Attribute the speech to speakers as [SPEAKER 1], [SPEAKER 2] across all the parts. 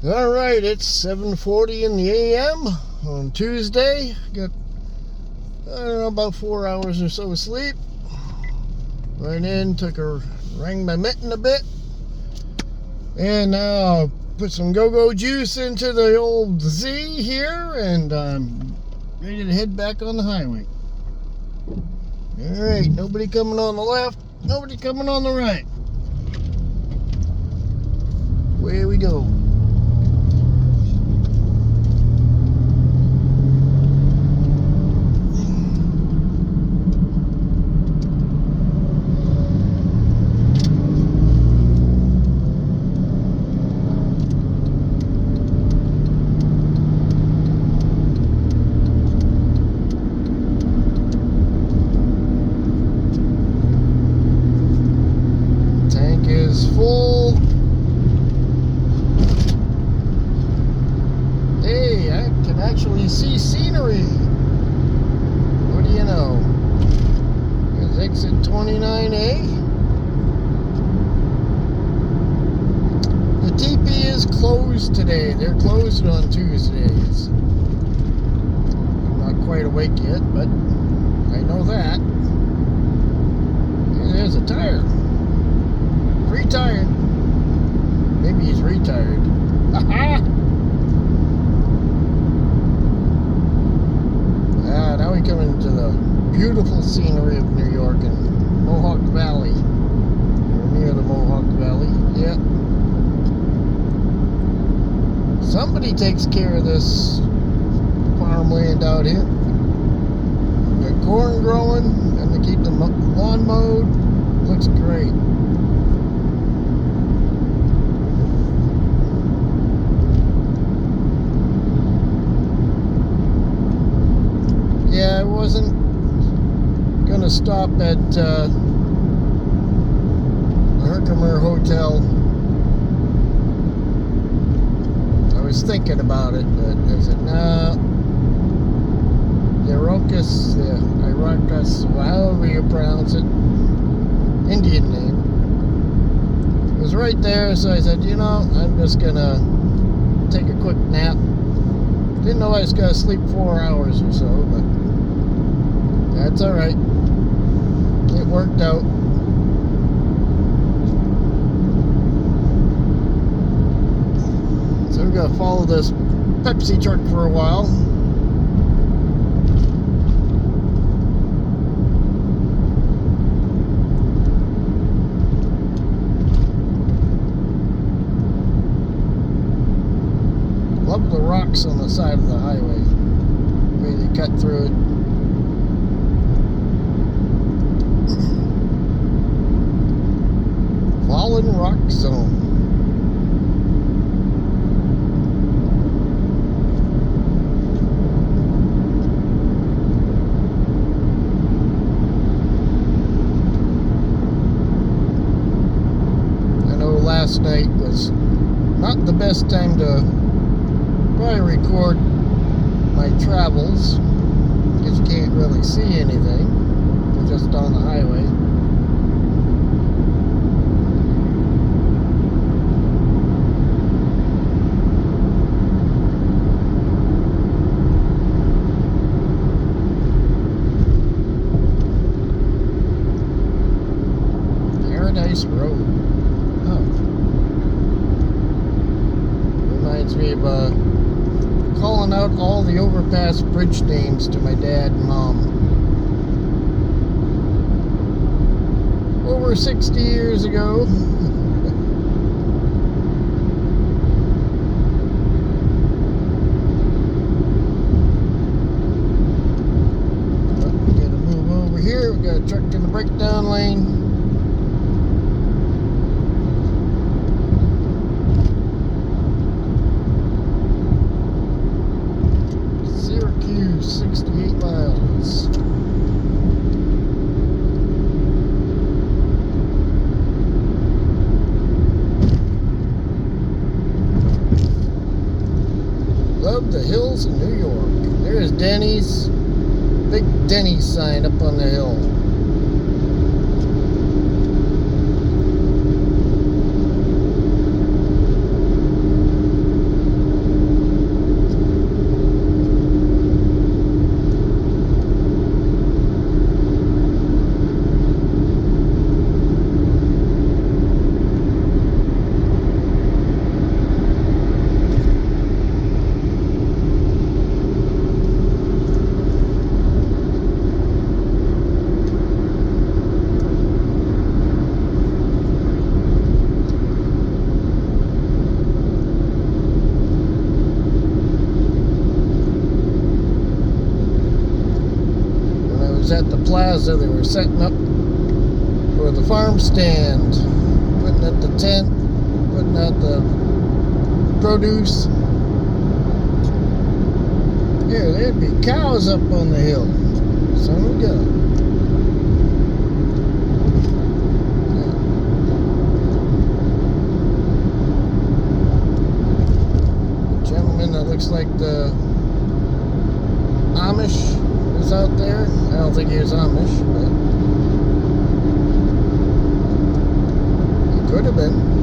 [SPEAKER 1] Alright, it's 7:40 in the AM on Tuesday. Got, I don't know, about 4 hours or so of sleep. Went in, rang my mitten a bit. And now put some go-go juice into the old Z here, and I'm ready to head back on the highway. Alright, nobody coming on the left, nobody coming on the right. Away we go. Full. Hey, I can actually see scenery. What do you know? Here's exit 29A. The TP is closed today. They're closed on Tuesdays. I'm not quite awake yet, but I know that. Hey, there's a tire. Retired. Maybe he's retired. Now we come into the beautiful scenery of New York and Mohawk Valley. We're near the Mohawk Valley. Yep. Somebody takes care of this farmland out here. Got corn growing, and they keep the lawn mowed. Looks great. Yeah, I wasn't gonna stop at the Herkimer Hotel. I was thinking about it, but I said, nah. Iroquois, however you pronounce it, Indian name. It was right there, so I said, you know, I'm just gonna take a quick nap. Didn't know I was gonna sleep 4 hours or so, but that's alright. It worked out. So we're gonna follow this Pepsi truck for a while. Love the rocks on the side of the highway. The way they cut through it. Fallen Rock Zone. I know last night was not the best time to probably record my travels because you can't really see anything. You're just on the highway. Paradise Road. Oh. Reminds me of calling out all the overpass bridge names to my dad and mom. Over 60 years ago. We gotta move over here. We got a truck in the breakdown lane. Syracuse, 68 miles. Love the hills of New York. There's Denny's. Big Denny's sign up on the hill. plaza. They were setting up for the farm stand, putting up the tent, putting out the produce. Yeah, there'd be cows up on the hill. Son of a gun. Yeah. Gentleman that looks like the Amish was out there. I don't think he was Amish, but he could have been.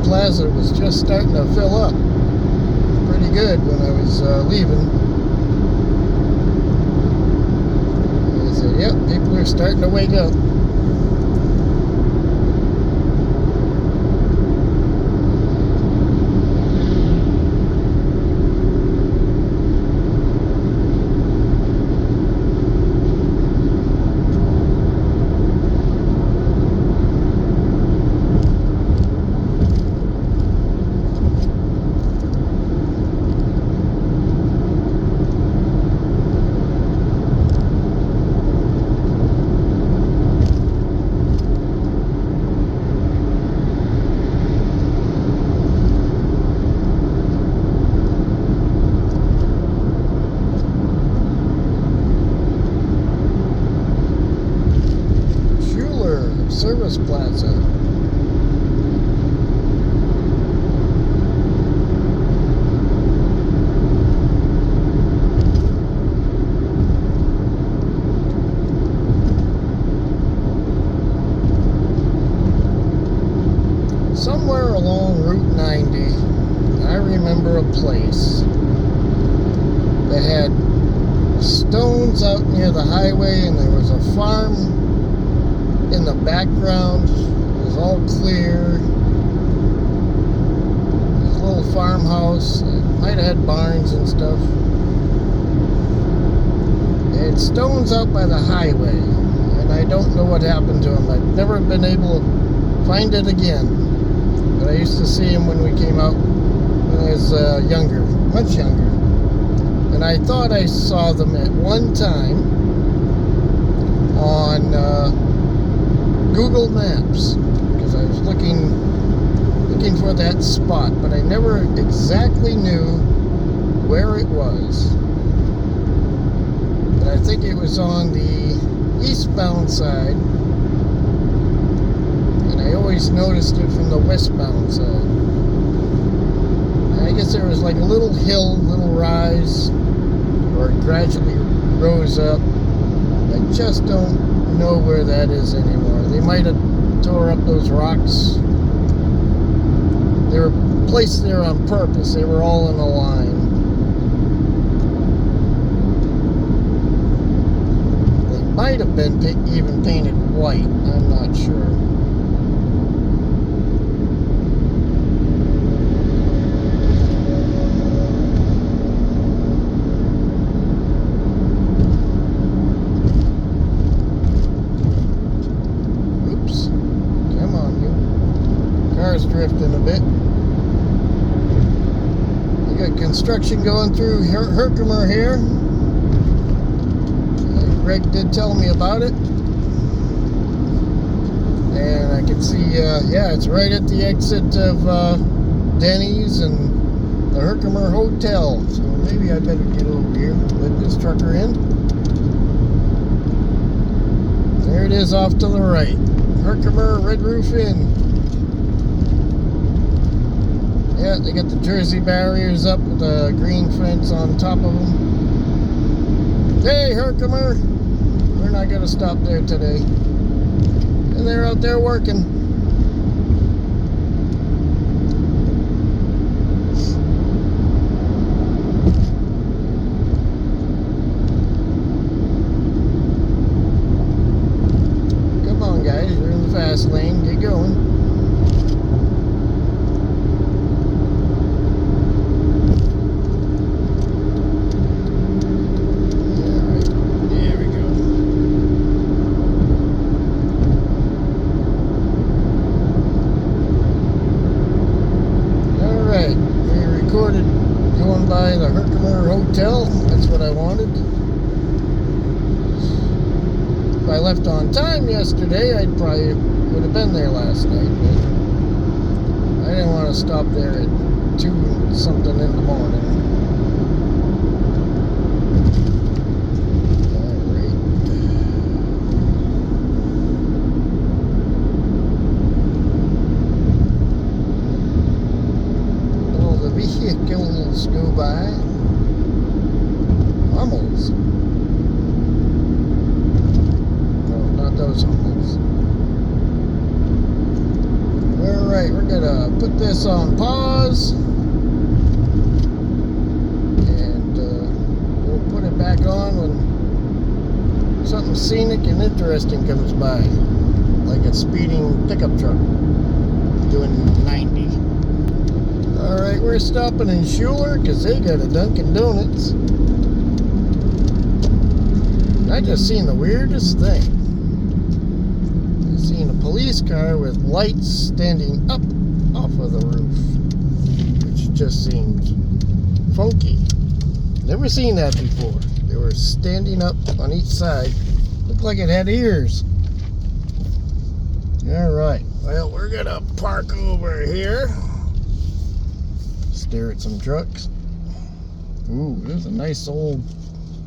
[SPEAKER 1] Plaza was just starting to fill up pretty good when I was leaving. I said, yep, people are starting to wake up. Service Plaza. Somewhere along Route 90, I remember a place that had stones out near the highway, and there was a farm in the background. It was all clear. This little farmhouse. It might have had barns and stuff. It had stones out by the highway, and I don't know what happened to them. I've never been able to find it again. But I used to see them when we came out when I was younger, much younger. And I thought I saw them at one time on Google Maps, because I was looking for that spot, but I never exactly knew where it was. But I think it was on the eastbound side, and I always noticed it from the westbound side. And I guess there was like a little hill, little rise, or it gradually rose up. I just don't know where that is anymore. They might have tore up those rocks. They were placed there on purpose. They were all in a line. They might have been even painted white. I'm not sure. Drifting a bit. We got construction going through Herkimer here. Greg did tell me about it, and I can see, yeah, it's right at the exit of Denny's and the Herkimer Hotel. So maybe I better get over here, let this trucker in. There it is off to the right. Herkimer Red Roof Inn. Yeah, they got the Jersey barriers up with a green fence on top of them. Hey, Herkimer! We're not going to stop there today. And they're out there working. Come on, guys. You're in the fast lane. Get going. I left on time yesterday, I probably would have been there last night, but I didn't want to stop there at 2 something in the morning. Alright. All the vehicles go by. Hummels. No, not those Hummels. Alright, we're gonna put this on pause. And we'll put it back on when something scenic and interesting comes by. Like a speeding pickup truck doing 90. Alright, we're stopping in Schuler because they got a Dunkin' Donuts. I just seen the weirdest thing. I seen a police car with lights standing up off of the roof, which just seemed funky. Never seen that before. They were standing up on each side. Looked like it had ears. Alright, well, we're gonna park over here. Stare at some trucks. Ooh, there's a nice old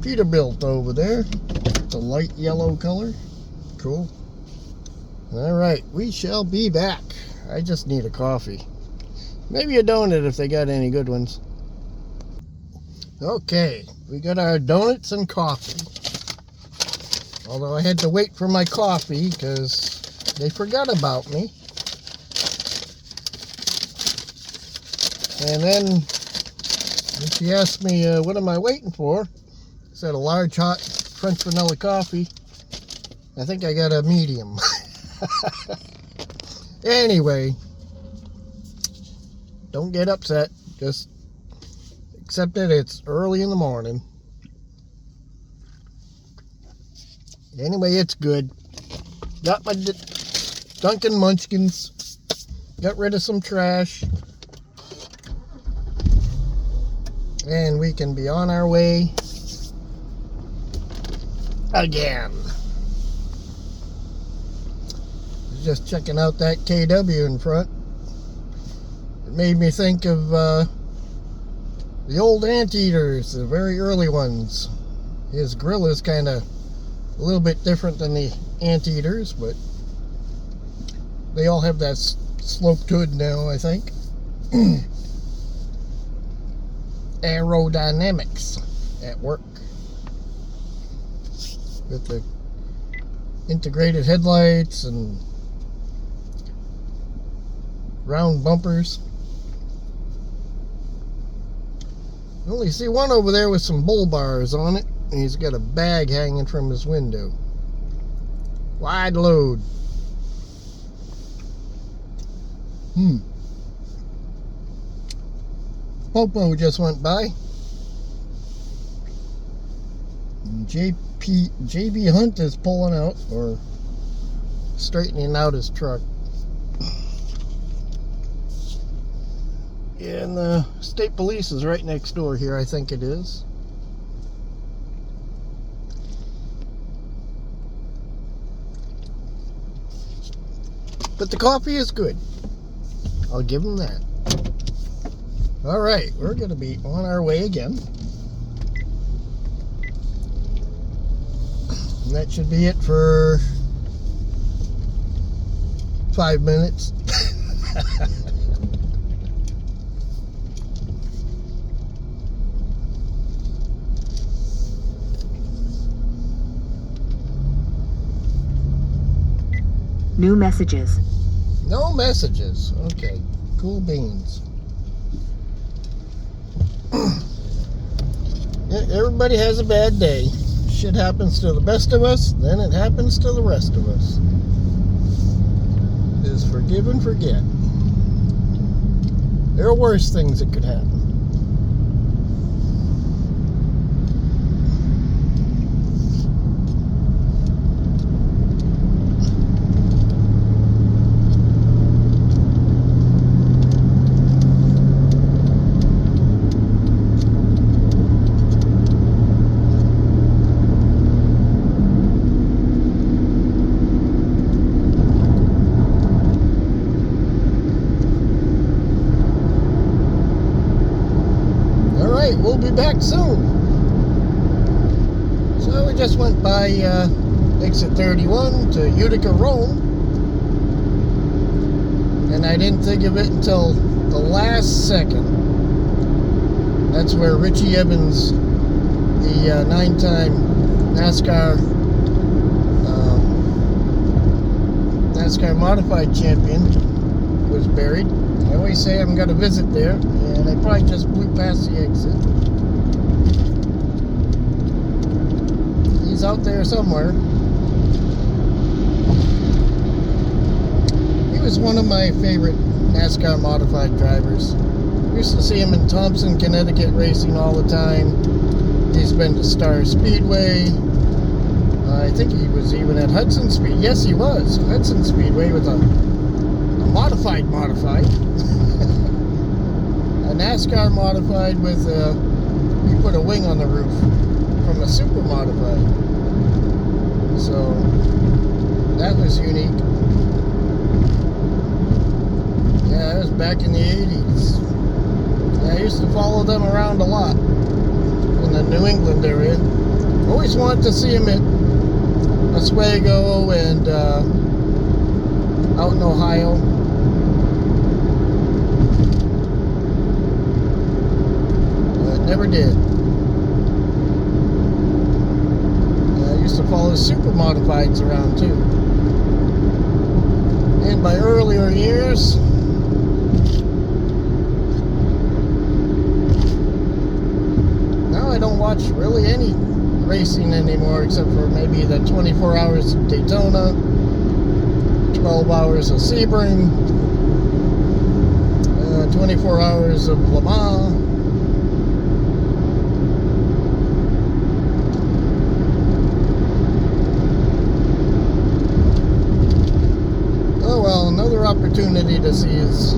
[SPEAKER 1] Peterbilt over there. It's a light yellow color. Cool. Alright, we shall be back. I just need a coffee. Maybe a donut if they got any good ones. Okay, we got our donuts and coffee. Although I had to wait for my coffee because they forgot about me. And then when she asked me, what am I waiting for? I said a large hot French vanilla coffee. I think I got a medium. Anyway, don't get upset. Just accept that it's early in the morning. Anyway, it's good. Got my Dunkin' Munchkins. Got rid of some trash. And we can be on our way again. Just checking out that KW in front. It made me think of the old anteaters, the very early ones. His grill is kind of a little bit different than the anteaters, but they all have that sloped hood now, I think. Aerodynamics at work with the integrated headlights and round bumpers. I only see one over there with some bull bars on it, and he's got a bag hanging from his window. Wide load. Popo just went by. And JB Hunt is pulling out, or straightening out his truck. And the state police is right next door here, I think it is. But the coffee is good. I'll give them that. Alright, we're going to be on our way again. And that should be it for 5 minutes.
[SPEAKER 2] New messages.
[SPEAKER 1] No messages. Okay. Cool beans. Everybody has a bad day. Shit happens to the best of us, then it happens to the rest of us. Just forgive and forget. There are worse things that could happen. back soon. So we just went by exit 31 to Utica, Rome. And I didn't think of it until the last second. That's where Richie Evans, the 9-time NASCAR modified champion, was buried. I always say I'm going to visit there, and I probably just blew past the exit. He's out there somewhere. He was one of my favorite NASCAR modified drivers. Used to see him in Thompson, Connecticut racing all the time. He's been to Star Speedway. I think he was even at Hudson Speed. Yes, he was. Hudson Speedway with a modified. A NASCAR modified with you put a wing on the roof from a super modified. So that was unique. Yeah, that was back in the 80s. Yeah, I used to follow them around a lot in the New England area. Always wanted to see him at Oswego and out in Ohio. But never did. I used to follow super modifieds around too. In my earlier years, now I don't watch really any racing anymore, except for maybe the 24 hours of Daytona, 12 hours of Sebring, 24 hours of Le Mans. Oh well, another opportunity to see his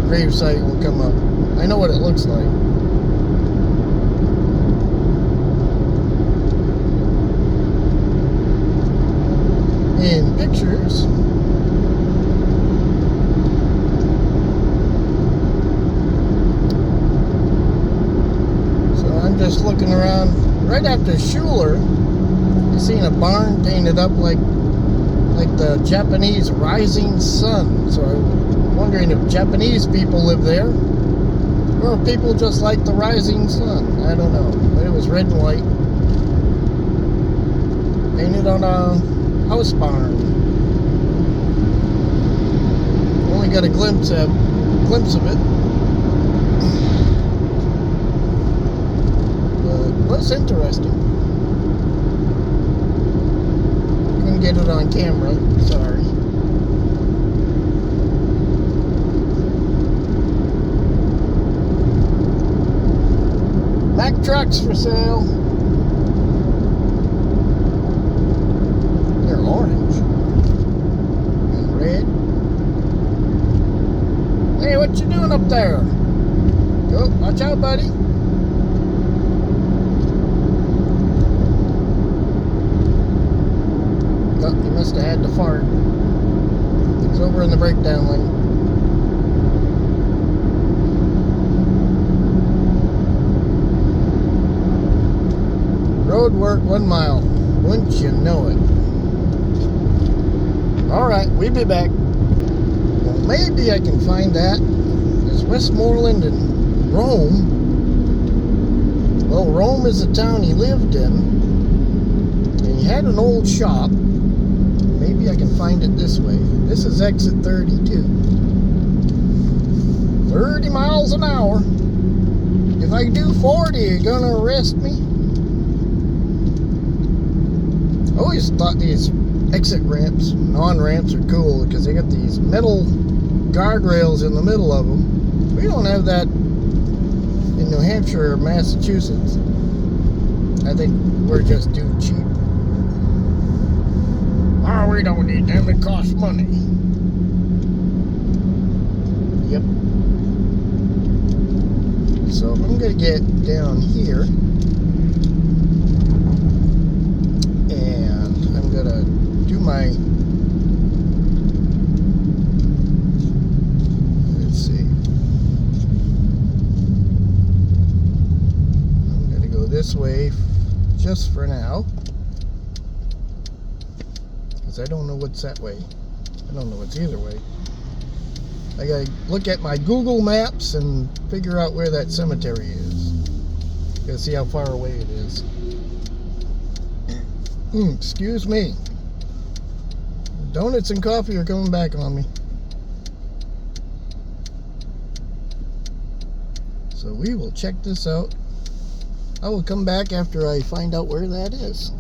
[SPEAKER 1] gravesite will come up. I know what it looks like. In pictures. So I'm just looking around. Right after Schuler, I seen a barn painted up like the Japanese rising sun. So I'm wondering if Japanese people live there, or if people just like the rising sun. I don't know. But it was red and white, painted on a house barn. Only got a glimpse of it, but it was interesting. Couldn't get it on camera, sorry. Mack trucks for sale. Orange and red. Hey, what you doing up there? Oh, watch out, buddy. Oh, he must have had to fart. He's over in the breakdown lane. Road work 1 mile. Wouldn't you know it? Alright, we'll be back. Well, maybe I can find that. There's Westmoreland and Rome. Well, Rome is the town he lived in. And he had an old shop. Maybe I can find it this way. This is exit 32. 30 miles an hour. If I do 40, you're gonna arrest me? I always thought these exit ramps, non-ramps, are cool because they got these metal guardrails in the middle of them. We don't have that in New Hampshire or Massachusetts. I think we're just too cheap. Oh, we don't need them, it costs money. Yep. So I'm gonna get down here, and I'm gonna do my, let's see, this way just for now. Because I don't know what's that way. I don't know what's either way. I gotta look at my Google Maps and figure out where that cemetery is. Gotta see how far away it is. Excuse me. Donuts and coffee are coming back on me. So we will check this out. I will come back after I find out where that is.